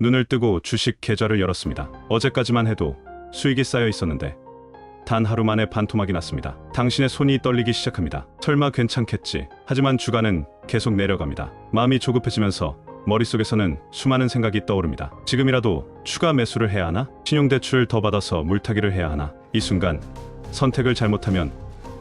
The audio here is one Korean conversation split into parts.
눈을 뜨고 주식 계좌를 열었습니다. 어제까지만 해도 수익이 쌓여 있었는데 단 하루 만에 반토막이 났습니다. 당신의 손이 떨리기 시작합니다. 설마 괜찮겠지. 하지만 주가는 계속 내려갑니다. 마음이 조급해지면서 머릿속에서는 수많은 생각이 떠오릅니다. 지금이라도 추가 매수를 해야 하나? 신용대출을 더 받아서 물타기를 해야 하나? 이 순간 선택을 잘못하면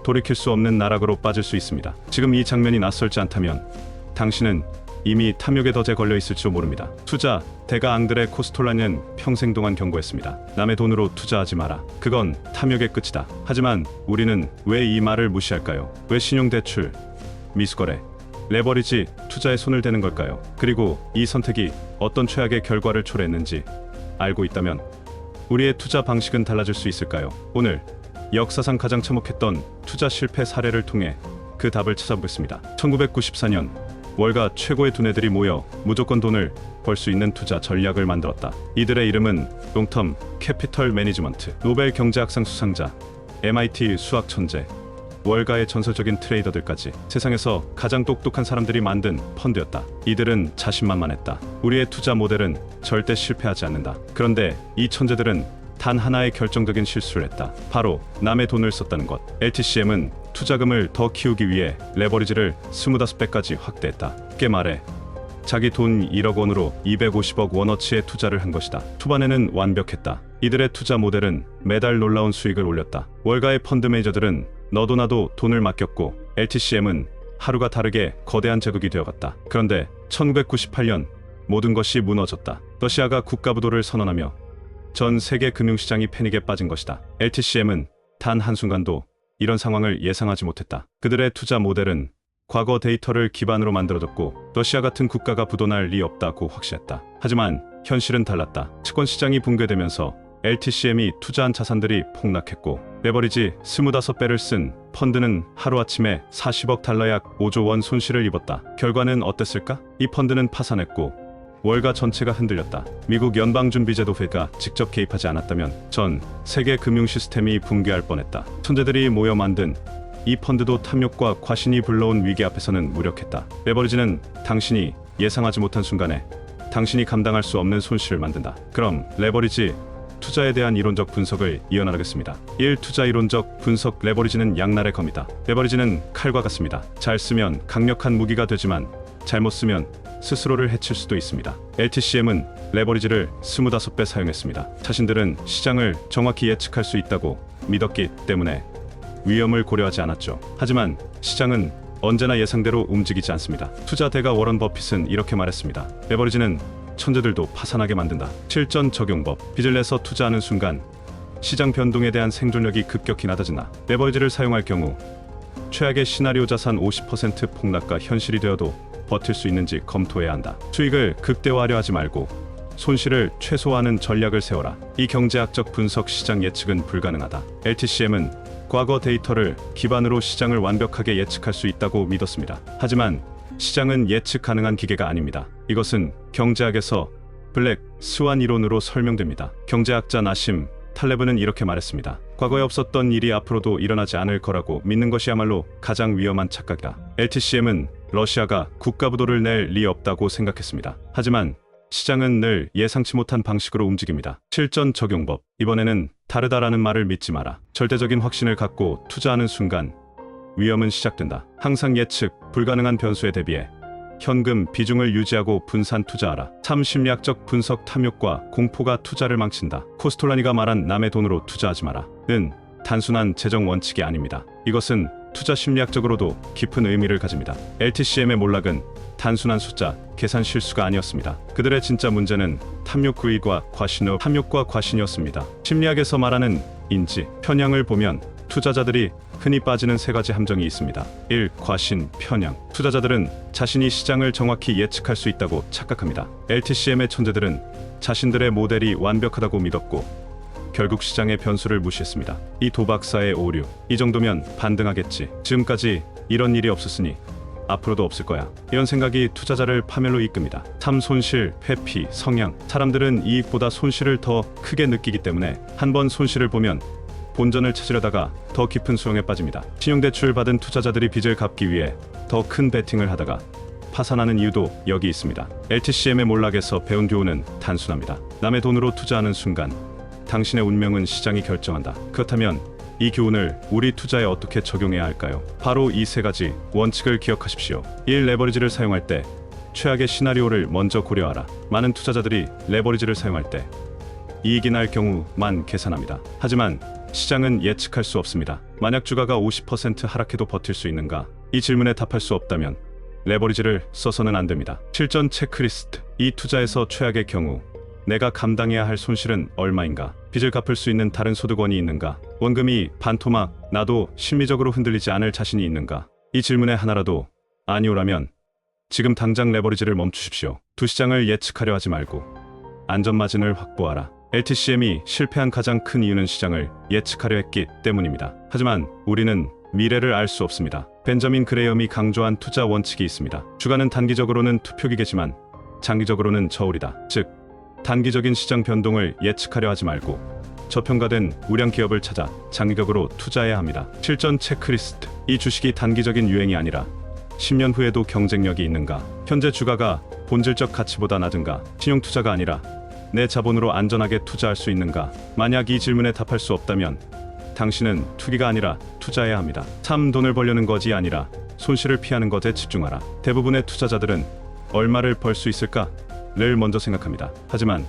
돌이킬 수 없는 나락으로 빠질 수 있습니다. 지금 이 장면이 낯설지 않다면 당신은 이미 탐욕의 덫에 걸려 있을지도 모릅니다. 투자 대가 앙드레 코스톨라는 평생 동안 경고했습니다. 남의 돈으로 투자하지 마라. 그건 탐욕의 끝이다. 하지만 우리는 왜 이 말을 무시할까요? 왜 신용대출, 미수거래, 레버리지 투자에 손을 대는 걸까요? 그리고 이 선택이 어떤 최악의 결과를 초래했는지 알고 있다면 우리의 투자 방식은 달라질 수 있을까요? 오늘 역사상 가장 참혹했던 투자 실패 사례를 통해 그 답을 찾아보겠습니다. 1994년 월가 최고의 두뇌들이 모여 무조건 돈을 벌 수 있는 투자 전략을 만들었다. 이들의 이름은 롱텀 캐피털 매니지먼트, 노벨 경제학상 수상자, MIT 수학 천재, 월가의 전설적인 트레이더들까지 세상에서 가장 똑똑한 사람들이 만든 펀드였다. 이들은 자신만만했다. 우리의 투자 모델은 절대 실패하지 않는다. 그런데 이 천재들은 단 하나의 결정적인 실수를 했다. 바로 남의 돈을 썼다는 것. LTCM은 투자금을 더 키우기 위해 레버리지를 25배까지 확대했다. 쉽게 말해 자기 돈 1억 원으로 250억 원어치의 투자를 한 것이다. 초반에는 완벽했다. 이들의 투자 모델은 매달 놀라운 수익을 올렸다. 월가의 펀드 매니저들은 너도 나도 돈을 맡겼고 LTCM은 하루가 다르게 거대한 제국이 되어갔다. 그런데 1998년 모든 것이 무너졌다. 러시아가 국가부도를 선언하며 전 세계 금융시장이 패닉에 빠진 것이다. LTCM은 단 한순간도 이런 상황을 예상하지 못했다. 그들의 투자 모델은 과거 데이터를 기반으로 만들어졌고 러시아 같은 국가가 부도날 리 없다고 확신했다. 하지만 현실은 달랐다. 채권시장이 붕괴되면서 LTCM이 투자한 자산들이 폭락했고 레버리지 25배를 쓴 펀드는 하루아침에 40억 달러 약 5조 원 손실을 입었다. 결과는 어땠을까? 이 펀드는 파산했고 월가 전체가 흔들렸다. 미국 연방준비제도회가 직접 개입하지 않았다면 전 세계 금융 시스템이 붕괴할 뻔했다. 천재들이 모여 만든 이 펀드도 탐욕과 과신이 불러온 위기 앞에서는 무력했다. 레버리지는 당신이 예상하지 못한 순간에 당신이 감당할 수 없는 손실을 만든다. 그럼 레버리지 투자에 대한 이론적 분석을 이어나가겠습니다. 1. 투자 이론적 분석. 레버리지는 양날의 검이다. 레버리지는 칼과 같습니다. 잘 쓰면 강력한 무기가 되지만 잘못 쓰면 스스로를 해칠 수도 있습니다. LTCM은 레버리지를 25배 사용했습니다. 자신들은 시장을 정확히 예측할 수 있다고 믿었기 때문에 위험을 고려하지 않았죠. 하지만 시장은 언제나 예상대로 움직이지 않습니다. 투자 대가 워런 버핏은 이렇게 말했습니다. 레버리지는 천재들도 파산하게 만든다. 실전 적용법. 빚을 내서 투자하는 순간 시장 변동에 대한 생존력이 급격히 낮아진다. 레버리지를 사용할 경우 최악의 시나리오 자산 50% 폭락과 현실이 되어도 버틸 수 있는지 검토해야 한다. 수익을 극대화하려 하지 말고 손실을 최소화하는 전략을 세워라. 이 경제학적 분석 시장 예측은 불가능하다. LTCM은 과거 데이터를 기반으로 시장을 완벽하게 예측할 수 있다고 믿었습니다. 하지만 시장은 예측 가능한 기계가 아닙니다. 이것은 경제학에서 블랙 스완 이론으로 설명됩니다. 경제학자 나심 탈레브는 이렇게 말했습니다. 과거에 없었던 일이 앞으로도 일어나지 않을 거라고 믿는 것이야말로 가장 위험한 착각이다. LTCM은 러시아가 국가부도를 낼 리 없다고 생각했습니다. 하지만 시장은 늘 예상치 못한 방식으로 움직입니다. 실전 적용법. 이번에는 다르다라는 말을 믿지 마라. 절대적인 확신을 갖고 투자하는 순간 위험은 시작된다. 항상 예측 불가능한 변수에 대비해 현금 비중을 유지하고 분산 투자하라. 3. 심리학적 분석. 탐욕과 공포가 투자를 망친다. 코스톨라니가 말한 남의 돈으로 투자하지 마라 는 단순한 재정 원칙이 아닙니다. 이것은 투자 심리학적으로도 깊은 의미를 가집니다. LTCM의 몰락은 단순한 숫자, 계산 실수가 아니었습니다. 그들의 진짜 문제는 탐욕과 과신이었습니다. 심리학에서 말하는 인지, 편향을 보면 투자자들이 흔히 빠지는 세 가지 함정이 있습니다. 1. 과신, 편향. 투자자들은 자신이 시장을 정확히 예측할 수 있다고 착각합니다. LTCM의 천재들은 자신들의 모델이 완벽하다고 믿었고 결국 시장의 변수를 무시했습니다. 이 도박사의 오류. 이 정도면 반등하겠지. 지금까지 이런 일이 없었으니 앞으로도 없을 거야. 이런 생각이 투자자를 파멸로 이끕니다. 3. 손실, 회피, 성향. 사람들은 이익보다 손실을 더 크게 느끼기 때문에 한 번 손실을 보면 본전을 찾으려다가 더 깊은 수렁에 빠집니다. 신용대출 받은 투자자들이 빚을 갚기 위해 더 큰 베팅을 하다가 파산하는 이유도 여기 있습니다. LTCM의 몰락에서 배운 교훈은 단순합니다. 남의 돈으로 투자하는 순간 당신의 운명은 시장이 결정한다. 그렇다면 이 교훈을 우리 투자에 어떻게 적용해야 할까요? 바로 이 세 가지 원칙을 기억하십시오. 1. 레버리지를 사용할 때 최악의 시나리오를 먼저 고려하라. 많은 투자자들이 레버리지를 사용할 때 이익이 날 경우만 계산합니다. 하지만 시장은 예측할 수 없습니다. 만약 주가가 50% 하락해도 버틸 수 있는가? 이 질문에 답할 수 없다면 레버리지를 써서는 안 됩니다. 실전 체크리스트. 이 투자에서 최악의 경우 내가 감당해야 할 손실은 얼마인가? 빚을 갚을 수 있는 다른 소득원이 있는가? 원금이 반토막 나도 심리적으로 흔들리지 않을 자신이 있는가? 이 질문에 하나라도 아니오라면 지금 당장 레버리지를 멈추십시오. 두 시장을 예측하려 하지 말고 안전마진을 확보하라. LTCM이 실패한 가장 큰 이유는 시장을 예측하려 했기 때문입니다. 하지만 우리는 미래를 알 수 없습니다. 벤저민 그레이엄이 강조한 투자 원칙이 있습니다. 주가는 단기적으로는 투표기계지만 장기적으로는 저울이다. 즉, 단기적인 시장 변동을 예측하려 하지 말고 저평가된 우량 기업을 찾아 장기적으로 투자해야 합니다. 실전 체크리스트. 이 주식이 단기적인 유행이 아니라 10년 후에도 경쟁력이 있는가? 현재 주가가 본질적 가치보다 낮은가? 신용투자가 아니라 내 자본으로 안전하게 투자할 수 있는가? 만약 이 질문에 답할 수 없다면 당신은 투기가 아니라 투자해야 합니다. 참 돈을 벌려는 것이 아니라 손실을 피하는 것에 집중하라. 대부분의 투자자들은 얼마를 벌 수 있을까를 먼저 생각합니다. 하지만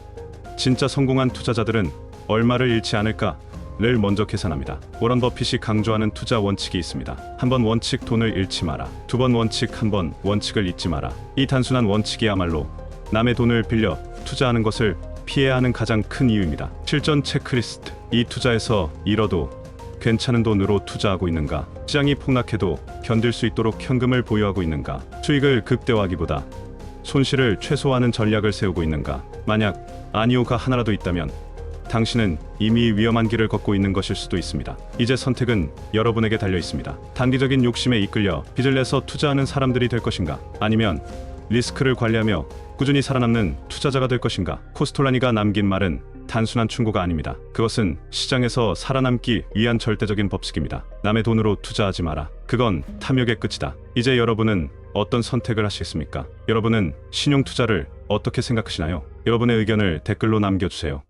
진짜 성공한 투자자들은 얼마를 잃지 않을까를 먼저 계산합니다. 워런 버핏이 강조하는 투자 원칙이 있습니다. 한 번 원칙 돈을 잃지 마라. 두 번 원칙 한 번 원칙을 잊지 마라. 이 단순한 원칙이야말로 남의 돈을 빌려 투자하는 것을 피해야 하는 가장 큰 이유입니다. 실전 체크리스트. 이 투자에서 잃어도 괜찮은 돈으로 투자하고 있는가? 시장이 폭락해도 견딜 수 있도록 현금을 보유하고 있는가? 수익을 극대화하기보다 손실을 최소화하는 전략을 세우고 있는가? 만약 아니오가 하나라도 있다면 당신은 이미 위험한 길을 걷고 있는 것일 수도 있습니다. 이제 선택은 여러분에게 달려 있습니다. 단기적인 욕심에 이끌려 빚을 내서 투자하는 사람들이 될 것인가? 아니면 리스크를 관리하며 꾸준히 살아남는 투자자가 될 것인가? 코스톨라니가 남긴 말은 단순한 충고가 아닙니다. 그것은 시장에서 살아남기 위한 절대적인 법칙입니다. 남의 돈으로 투자하지 마라. 그건 탐욕의 끝이다. 이제 여러분은 어떤 선택을 하시겠습니까? 여러분은 신용투자를 어떻게 생각하시나요? 여러분의 의견을 댓글로 남겨주세요.